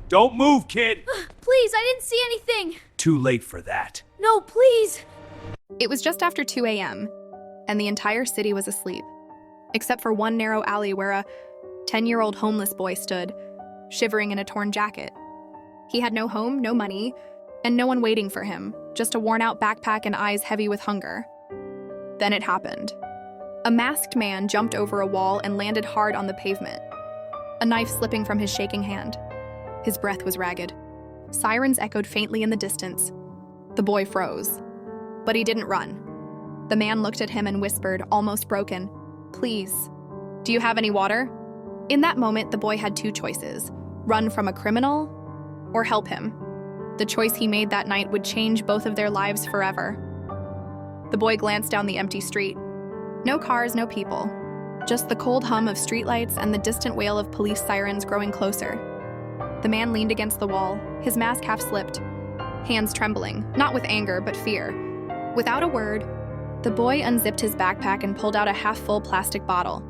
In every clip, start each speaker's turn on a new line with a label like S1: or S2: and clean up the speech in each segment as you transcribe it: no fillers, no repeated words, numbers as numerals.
S1: Don't move, kid!
S2: Please, I didn't see anything!
S1: Too late for that.
S2: No, please!
S3: It was just after 2 a.m., and the entire city was asleep, except for one narrow alley where a 10-year-old homeless boy stood, shivering in a torn jacket. He had no home, no money, and no one waiting for him, just a worn-out backpack and eyes heavy with hunger. Then it happened. A masked man jumped over a wall and landed hard on the pavement, a knife slipping from his shaking hand. His breath was ragged. Sirens echoed faintly in the distance. The boy froze. But he didn't run. The man looked at him and whispered, almost broken, "Please, do you have any water?" In that moment, the boy had two choices: run from a criminal or help him. The choice he made that night would change both of their lives forever. The boy glanced down the empty street. No cars, no people. Just the cold hum of streetlights and the distant wail of police sirens growing closer. The man leaned against the wall, his mask half slipped, hands trembling, not with anger, but fear. Without a word, the boy unzipped his backpack and pulled out a half-full plastic bottle,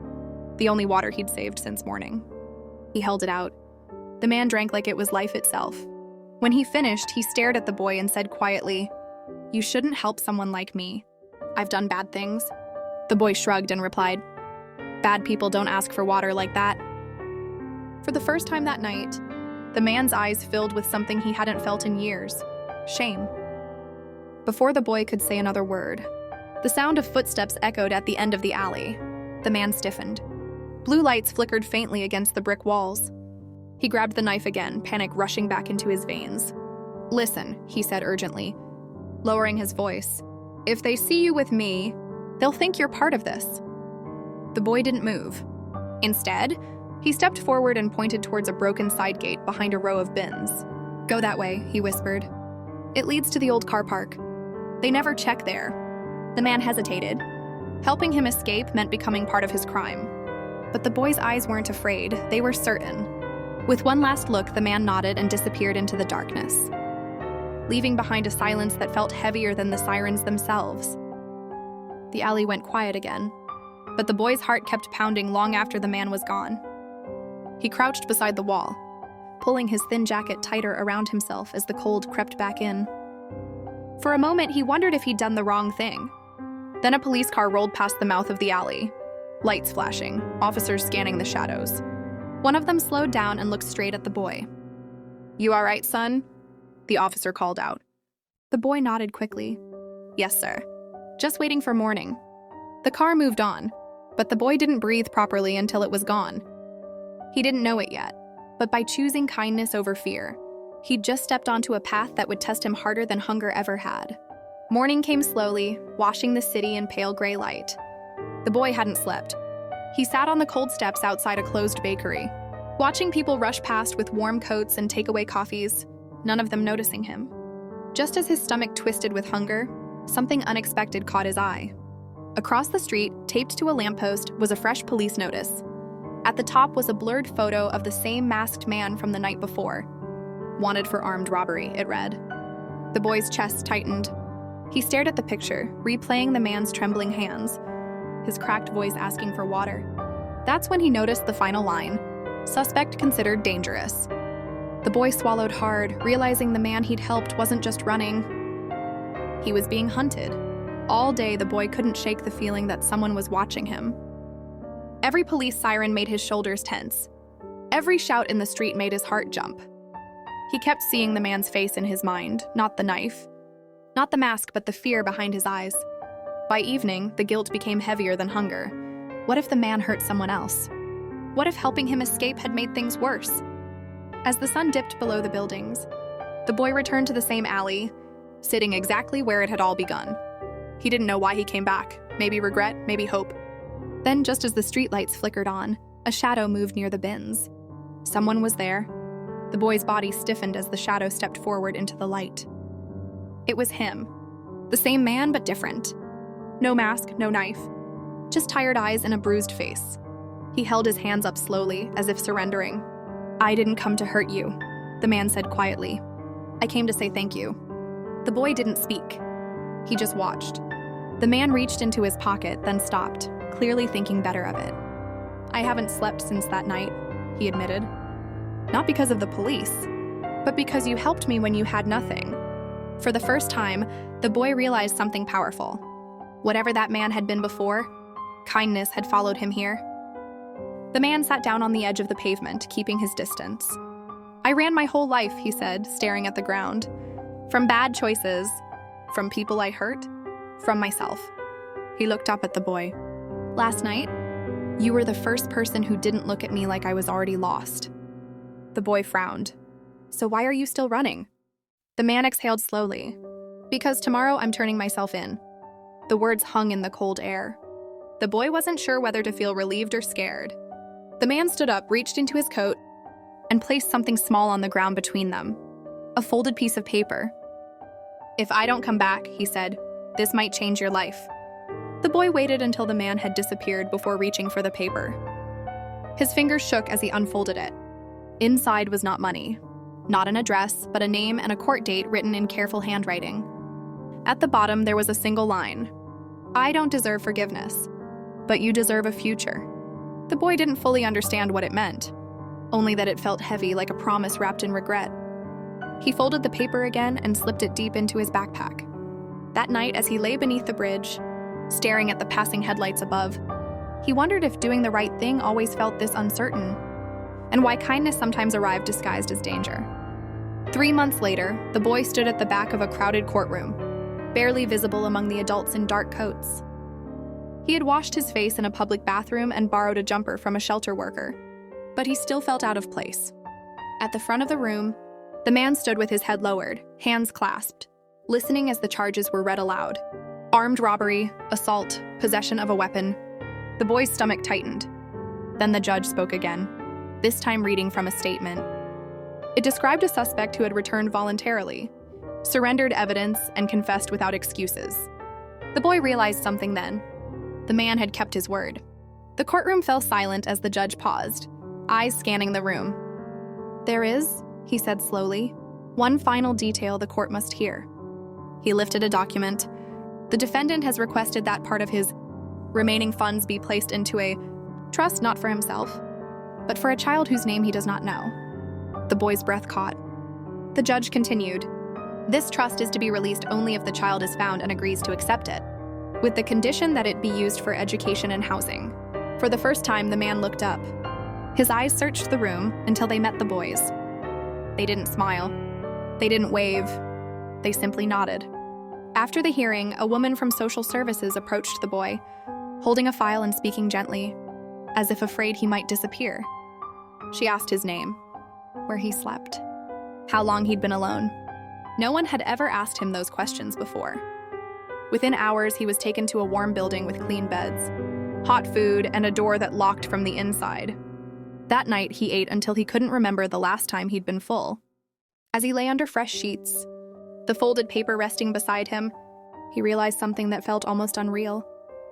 S3: the only water he'd saved since morning. He held it out. The man drank like it was life itself. When he finished, he stared at the boy and said quietly, "You shouldn't help someone like me. I've done bad things." The boy shrugged and replied, "Bad people don't ask for water like that." For the first time that night, the man's eyes filled with something he hadn't felt in years: shame. Before the boy could say another word, the sound of footsteps echoed at the end of the alley. The man stiffened. Blue lights flickered faintly against the brick walls. He grabbed the knife again, panic rushing back into his veins. "Listen," he said urgently, lowering his voice. "If they see you with me, they'll think you're part of this." The boy didn't move. Instead, he stepped forward and pointed towards a broken side gate behind a row of bins. "Go that way," he whispered. "It leads to the old car park. They never check there." The man hesitated. Helping him escape meant becoming part of his crime. But the boy's eyes weren't afraid, they were certain. With one last look, the man nodded and disappeared into the darkness, leaving behind a silence that felt heavier than the sirens themselves. The alley went quiet again, but the boy's heart kept pounding long after the man was gone. He crouched beside the wall, pulling his thin jacket tighter around himself as the cold crept back in. For a moment, he wondered if he'd done the wrong thing. Then a police car rolled past the mouth of the alley, lights flashing, officers scanning the shadows. One of them slowed down and looked straight at the boy. "You all right, son?" the officer called out. The boy nodded quickly. "Yes, sir. Just waiting for morning." The car moved on, but the boy didn't breathe properly until it was gone. He didn't know it yet, but by choosing kindness over fear, he'd just stepped onto a path that would test him harder than hunger ever had. Morning came slowly, washing the city in pale gray light. The boy hadn't slept. He sat on the cold steps outside a closed bakery, watching people rush past with warm coats and takeaway coffees, none of them noticing him. Just as his stomach twisted with hunger, something unexpected caught his eye. Across the street, taped to a lamppost, was a fresh police notice. At the top was a blurred photo of the same masked man from the night before. "Wanted for armed robbery," it read. The boy's chest tightened. He stared at the picture, replaying the man's trembling hands, his cracked voice asking for water. That's when he noticed the final line: "Suspect considered dangerous." The boy swallowed hard, realizing the man he'd helped wasn't just running. He was being hunted. All day, the boy couldn't shake the feeling that someone was watching him. Every police siren made his shoulders tense. Every shout in the street made his heart jump. He kept seeing the man's face in his mind, not the knife. Not the mask, but the fear behind his eyes. By evening, the guilt became heavier than hunger. What if the man hurt someone else? What if helping him escape had made things worse? As the sun dipped below the buildings, the boy returned to the same alley, sitting exactly where it had all begun. He didn't know why he came back. Maybe regret, maybe hope. Then, just as the streetlights flickered on, a shadow moved near the bins. Someone was there. The boy's body stiffened as the shadow stepped forward into the light. It was him. The same man, but different. No mask, no knife. Just tired eyes and a bruised face. He held his hands up slowly, as if surrendering. "I didn't come to hurt you," the man said quietly. "I came to say thank you." The boy didn't speak. He just watched. The man reached into his pocket, then stopped, clearly thinking better of it. "I haven't slept since that night," he admitted. Not because of the police, but because you helped me when you had nothing." For the first time, the boy realized something powerful. Whatever that man had been before, kindness had followed him here. The man sat down on the edge of the pavement, keeping his distance. "I ran my whole life," he said, staring at the ground. "From bad choices, from people I hurt, from myself." He looked up at the boy. "Last night, you were the first person who didn't look at me like I was already lost." The boy frowned. "So why are you still running?" The man exhaled slowly. "Because tomorrow I'm turning myself in." The words hung in the cold air. The boy wasn't sure whether to feel relieved or scared. The man stood up, reached into his coat, and placed something small on the ground between them. A folded piece of paper. "If I don't come back," he said, "this might change your life." The boy waited until the man had disappeared before reaching for the paper. His fingers shook as he unfolded it. Inside was not money, not an address, but a name and a court date written in careful handwriting. At the bottom, there was a single line. "I don't deserve forgiveness, but you deserve a future." The boy didn't fully understand what it meant, only that it felt heavy, like a promise wrapped in regret. He folded the paper again and slipped it deep into his backpack. That night, as he lay beneath the bridge, staring at the passing headlights above, he wondered if doing the right thing always felt this uncertain, and why kindness sometimes arrived disguised as danger. 3 months later, the boy stood at the back of a crowded courtroom, barely visible among the adults in dark coats. He had washed his face in a public bathroom and borrowed a jumper from a shelter worker, but he still felt out of place. At the front of the room, the man stood with his head lowered, hands clasped, listening as the charges were read aloud. Armed robbery, assault, possession of a weapon. The boy's stomach tightened. Then the judge spoke again, this time reading from a statement. It described a suspect who had returned voluntarily, surrendered evidence, and confessed without excuses. The boy realized something then. The man had kept his word. The courtroom fell silent as the judge paused, eyes scanning the room. "There is," he said slowly, "one final detail the court must hear." He lifted a document. "The defendant has requested that part of his remaining funds be placed into a trust not for himself, but for a child whose name he does not know." The boy's breath caught. The judge continued, "This trust is to be released only if the child is found and agrees to accept it, with the condition that it be used for education and housing." For the first time, the man looked up. His eyes searched the room until they met the boy's. They didn't smile. They didn't wave. They simply nodded. After the hearing, a woman from social services approached the boy, holding a file and speaking gently, as if afraid he might disappear. She asked his name, where he slept, how long he'd been alone. No one had ever asked him those questions before. Within hours, he was taken to a warm building with clean beds, hot food, and a door that locked from the inside. That night, he ate until he couldn't remember the last time he'd been full. As he lay under fresh sheets, the folded paper resting beside him, he realized something that felt almost unreal.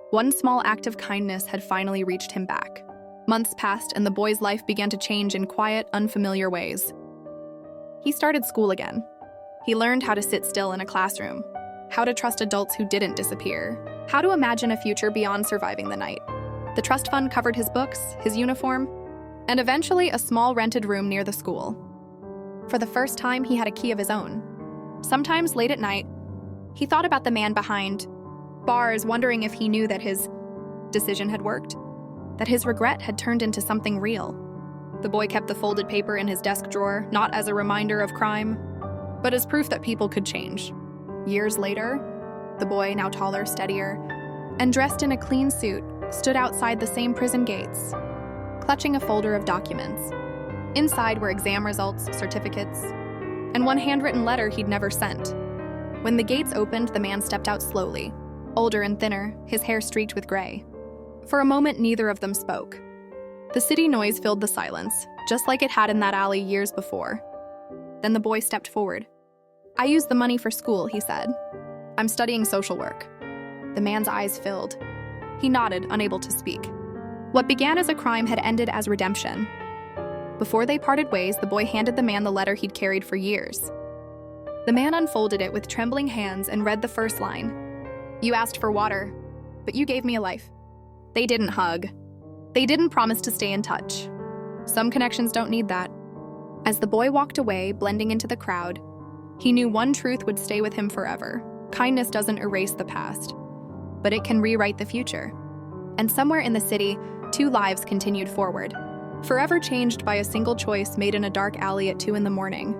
S3: One small act of kindness had finally reached him back. Months passed, and the boy's life began to change in quiet, unfamiliar ways. He started school again. He learned how to sit still in a classroom, how to trust adults who didn't disappear, how to imagine a future beyond surviving the night. The trust fund covered his books, his uniform, and eventually a small rented room near the school. For the first time, he had a key of his own. Sometimes late at night, he thought about the man behind bars, wondering if he knew that his decision had worked, that his regret had turned into something real. The boy kept the folded paper in his desk drawer, not as a reminder of crime, but as proof that people could change. Years later, the boy, now taller, steadier, and dressed in a clean suit, stood outside the same prison gates, clutching a folder of documents. Inside were exam results, certificates, and one handwritten letter he'd never sent. When the gates opened, the man stepped out slowly, older and thinner, his hair streaked with gray. For a moment, neither of them spoke. The city noise filled the silence, just like it had in that alley years before. Then the boy stepped forward. "I use the money for school," he said. "I'm studying social work." The man's eyes filled. He nodded, unable to speak. What began as a crime had ended as redemption. Before they parted ways, the boy handed the man the letter he'd carried for years. The man unfolded it with trembling hands and read the first line. "You asked for water, but you gave me a life." They didn't hug. They didn't promise to stay in touch. Some connections don't need that. As the boy walked away, blending into the crowd, he knew one truth would stay with him forever. Kindness doesn't erase the past, but it can rewrite the future. And somewhere in the city, 2 lives continued forward, forever changed by a single choice made in a dark alley at 2 in the morning.